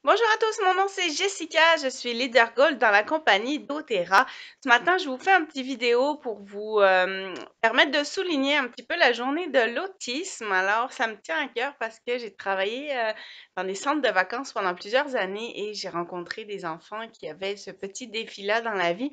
Bonjour à tous, mon nom c'est Jessica, je suis leader Gold dans la compagnie doTERRA. Ce matin, je vous fais un petit vidéo pour vous permettre de souligner un petit peu la journée de l'autisme. Alors, ça me tient à cœur parce que j'ai travaillé dans des centres de vacances pendant plusieurs années et j'ai rencontré des enfants qui avaient ce petit défi-là dans la vie.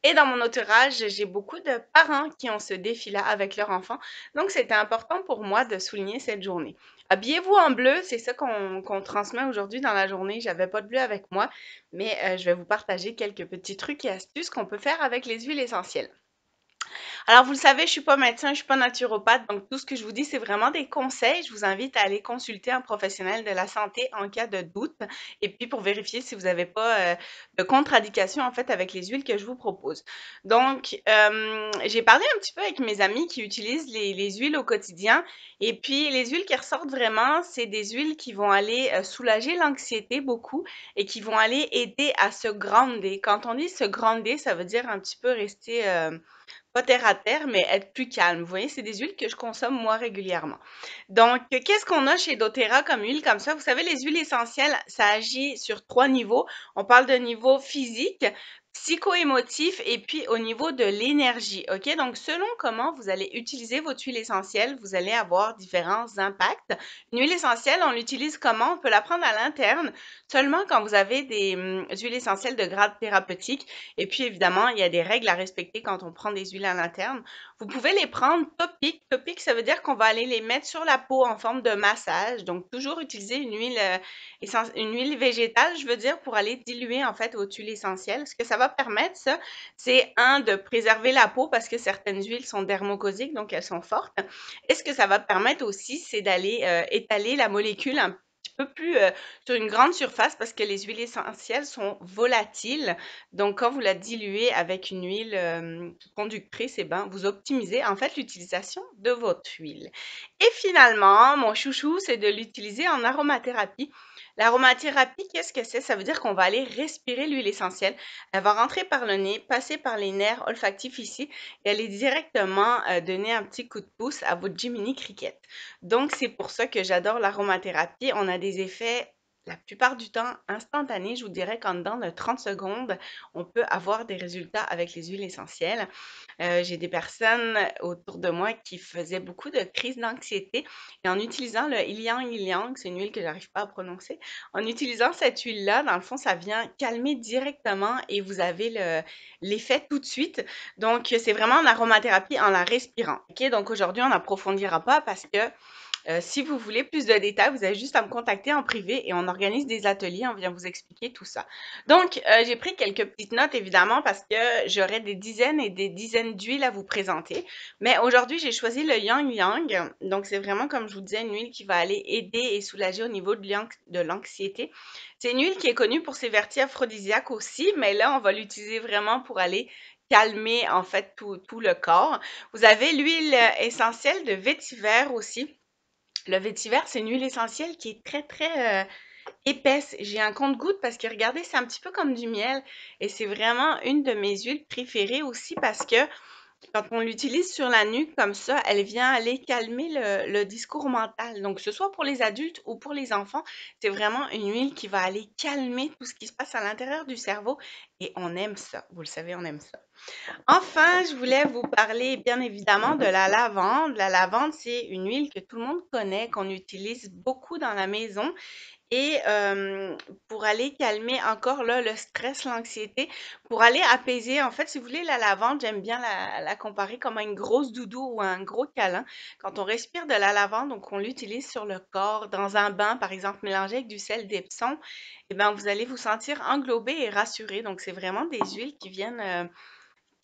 Et dans mon entourage, j'ai beaucoup de parents qui ont ce défi-là avec leurs enfants. Donc, c'était important pour moi de souligner cette journée. Habillez-vous en bleu, c'est ça qu'on transmet aujourd'hui dans la journée. J'avais pas de bleu avec moi, mais je vais vous partager quelques petits trucs et astuces qu'on peut faire avec les huiles essentielles. Alors, vous le savez, je suis pas médecin, je suis pas naturopathe, donc tout ce que je vous dis, c'est vraiment des conseils. Je vous invite à aller consulter un professionnel de la santé en cas de doute et puis pour vérifier si vous n'avez pas de contre-indication en fait avec les huiles que je vous propose. Donc, j'ai parlé un petit peu avec mes amis qui utilisent les huiles au quotidien et puis les huiles qui ressortent vraiment, c'est des huiles qui vont aller soulager l'anxiété beaucoup et qui vont aller aider à se grounder. Quand on dit se grounder, ça veut dire un petit peu rester pas terre à terre, mais être plus calme. Vous voyez, c'est des huiles que je consomme moi régulièrement. Donc, qu'est-ce qu'on a chez doTERRA comme huile comme ça? Vous savez, les huiles essentielles, ça agit sur 3 niveaux. On parle de niveau physique, psycho-émotif et puis au niveau de l'énergie. OK? Donc, selon comment vous allez utiliser votre huile essentielle, vous allez avoir différents impacts. Une huile essentielle, on l'utilise comment? On peut la prendre à l'interne seulement quand vous avez des huiles essentielles de grade thérapeutique. Et puis, évidemment, il y a des règles à respecter quand on prend des huiles à l'interne. Vous pouvez les prendre topiques. Topiques, ça veut dire qu'on va aller les mettre sur la peau en forme de massage. Donc, toujours utiliser une huile végétale, je veux dire, pour aller diluer en fait votre huile essentielle. Ce que ça va permettre, ça, c'est de préserver la peau parce que certaines huiles sont dermocosiques, donc elles sont fortes. Et ce que ça va permettre aussi, c'est d'aller étaler la molécule un petit peu plus sur une grande surface parce que les huiles essentielles sont volatiles. Donc, quand vous la diluez avec une huile conductrice, eh ben, vous optimisez en fait l'utilisation de votre huile. Et finalement, mon chouchou, c'est de l'utiliser en aromathérapie. L'aromathérapie, qu'est-ce que c'est? Ça veut dire qu'on va aller respirer l'huile essentielle. Elle va rentrer par le nez, passer par les nerfs olfactifs ici et aller directement donner un petit coup de pouce à votre Jiminy Cricket. Donc, c'est pour ça que j'adore l'aromathérapie. On a des effets la plupart du temps instantanés. Je vous dirais qu'en dedans de 30 secondes, on peut avoir des résultats avec les huiles essentielles. J'ai des personnes autour de moi qui faisaient beaucoup de crises d'anxiété et en utilisant le Ylang, c'est une huile que j'arrive pas à prononcer. En utilisant cette huile-là, dans le fond, ça vient calmer directement et vous avez l'effet tout de suite. Donc, c'est vraiment en aromathérapie en la respirant. OK? Donc, aujourd'hui, on n'approfondira pas parce que si vous voulez plus de détails, vous avez juste à me contacter en privé et on organise des ateliers, on vient vous expliquer tout ça. Donc, j'ai pris quelques petites notes évidemment parce que j'aurais des dizaines et des dizaines d'huiles à vous présenter. Mais aujourd'hui, j'ai choisi le Yang Yang. Donc, c'est vraiment, comme je vous disais, une huile qui va aller aider et soulager au niveau de l'anxiété. C'est une huile qui est connue pour ses vertus aphrodisiaques aussi, mais là, on va l'utiliser vraiment pour aller calmer en fait tout le corps. Vous avez l'huile essentielle de vétiver aussi. Le vétiver, c'est une huile essentielle qui est très, très épaisse. J'ai un compte-gouttes parce que regardez, c'est un petit peu comme du miel et c'est vraiment une de mes huiles préférées aussi parce que quand on l'utilise sur la nuque comme ça, elle vient aller calmer le discours mental. Donc, que ce soit pour les adultes ou pour les enfants, c'est vraiment une huile qui va aller calmer tout ce qui se passe à l'intérieur du cerveau et on aime ça. Vous le savez, on aime ça. Enfin, je voulais vous parler bien évidemment de la lavande. La lavande, c'est une huile que tout le monde connaît, qu'on utilise beaucoup dans la maison. Et pour aller calmer encore là, le stress, l'anxiété, pour aller apaiser, en fait, si vous voulez, la lavande, j'aime bien la comparer comme à une grosse doudou ou à un gros câlin. Quand on respire de la lavande, donc on l'utilise sur le corps, dans un bain, par exemple, mélangé avec du sel d'Epsom, et ben vous allez vous sentir englobé et rassuré. Donc, c'est vraiment des huiles qui viennent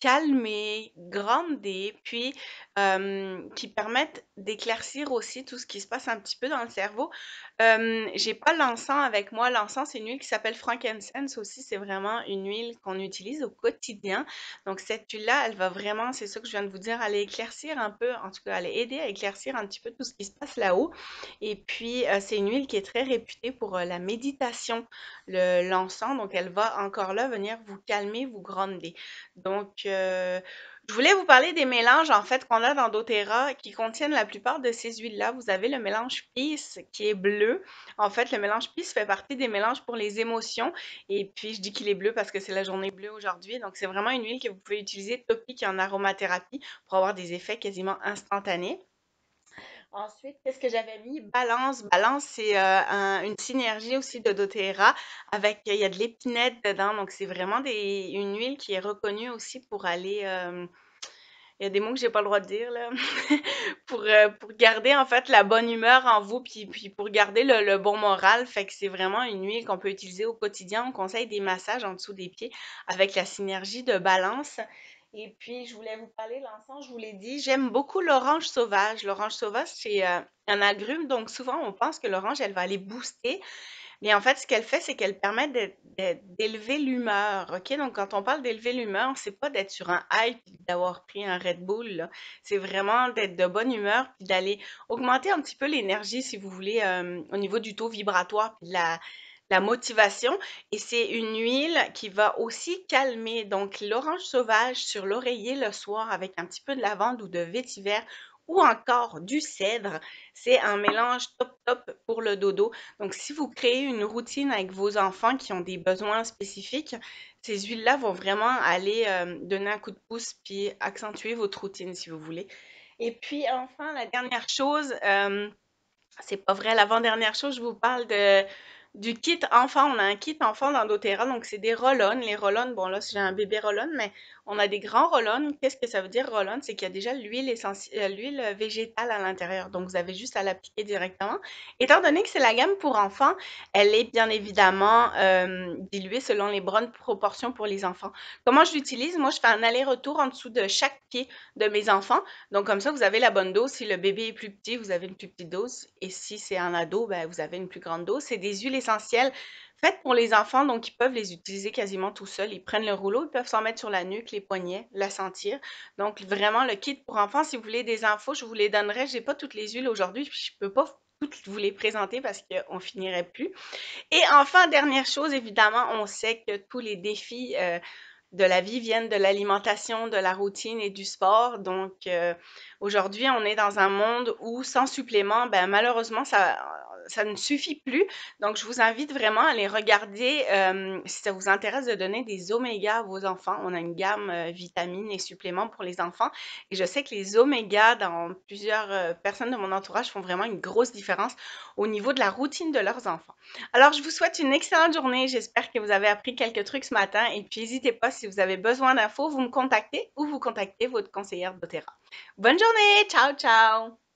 calmer, gronder, puis qui permettent d'éclaircir aussi tout ce qui se passe un petit peu dans le cerveau. J'ai pas l'encens avec moi. L'encens, c'est une huile qui s'appelle frankincense aussi. C'est vraiment une huile qu'on utilise au quotidien. Donc, cette huile-là, elle va vraiment, c'est ça que je viens de vous dire, aller éclaircir un peu, en tout cas, aller aider à éclaircir un petit peu tout ce qui se passe là-haut. Et puis, c'est une huile qui est très réputée pour la méditation, l'encens. Donc, elle va encore là venir vous calmer, vous gronder. Donc, Je voulais vous parler des mélanges en fait qu'on a dans doTERRA qui contiennent la plupart de ces huiles-là. Vous avez le mélange Peace qui est bleu. En fait, le mélange Peace fait partie des mélanges pour les émotions. Et puis, je dis qu'il est bleu parce que c'est la journée bleue aujourd'hui. Donc, c'est vraiment une huile que vous pouvez utiliser topique en aromathérapie pour avoir des effets quasiment instantanés. Ensuite, qu'est-ce que j'avais mis? Balance. Balance, c'est une synergie aussi de doTERRA avec, il y a de l'épinette dedans. Donc, c'est vraiment une huile qui est reconnue aussi pour aller il y a des mots que j'ai pas le droit de dire là. Pour garder en fait la bonne humeur en vous, puis pour garder le bon moral. Fait que c'est vraiment une huile qu'on peut utiliser au quotidien. On conseille des massages en dessous des pieds avec la synergie de balance. Et puis, je voulais vous parler de l'encens, je vous l'ai dit, j'aime beaucoup l'orange sauvage. L'orange sauvage, c'est un agrume, donc souvent on pense que l'orange, elle va aller booster, mais en fait, ce qu'elle fait, c'est qu'elle permet d'élever l'humeur, OK? Donc, quand on parle d'élever l'humeur, c'est pas d'être sur un hype puis d'avoir pris un Red Bull, là. C'est vraiment d'être de bonne humeur puis d'aller augmenter un petit peu l'énergie, si vous voulez, au niveau du taux vibratoire puis de la motivation. Et c'est une huile qui va aussi calmer. Donc, l'orange sauvage sur l'oreiller le soir avec un petit peu de lavande ou de vétiver ou encore du cèdre, c'est un mélange top top pour le dodo. Donc, si vous créez une routine avec vos enfants qui ont des besoins spécifiques, ces huiles-là vont vraiment aller donner un coup de pouce puis accentuer votre routine si vous voulez. Et puis enfin, la dernière chose, c'est pas vrai, l'avant-dernière chose, je vous parle du kit enfant. On a un kit enfant dans doTERRA, donc c'est des roll-on. Les roll-on, bon là, j'ai un bébé roll-on, mais on a des grands roll-on. Qu'est-ce que ça veut dire roll-on? C'est qu'il y a déjà l'huile végétale à l'intérieur, donc vous avez juste à l'appliquer directement. Étant donné que c'est la gamme pour enfants, elle est bien évidemment diluée selon les bonnes proportions pour les enfants. Comment je l'utilise? Moi, je fais un aller-retour en dessous de chaque pied de mes enfants. Donc, comme ça, vous avez la bonne dose. Si le bébé est plus petit, vous avez une plus petite dose. Et si c'est un ado, ben, vous avez une plus grande dose. C'est des huiles essentielles faites pour les enfants, donc ils peuvent les utiliser quasiment tout seuls. Ils prennent le rouleau, ils peuvent s'en mettre sur la nuque, les poignets, la sentir. Donc, vraiment, le kit pour enfants, si vous voulez des infos, je vous les donnerai. J'ai pas toutes les huiles aujourd'hui, puis je peux pas toutes vous les présenter parce qu'on finirait plus. Et enfin, dernière chose, évidemment, on sait que tous les défis de la vie viennent de l'alimentation, de la routine et du sport. Donc, aujourd'hui, on est dans un monde où, sans supplément, ben, malheureusement, ça ne suffit plus. Donc, je vous invite vraiment à aller regarder, si ça vous intéresse, de donner des omégas à vos enfants. On a une gamme vitamines et suppléments pour les enfants. Et je sais que les omégas, dans plusieurs personnes de mon entourage, font vraiment une grosse différence au niveau de la routine de leurs enfants. Alors, je vous souhaite une excellente journée. J'espère que vous avez appris quelques trucs ce matin. Et puis, n'hésitez pas, si vous avez besoin d'infos, vous me contactez ou vous contactez votre conseillère doTERRA. Bonne journée! Ciao, ciao!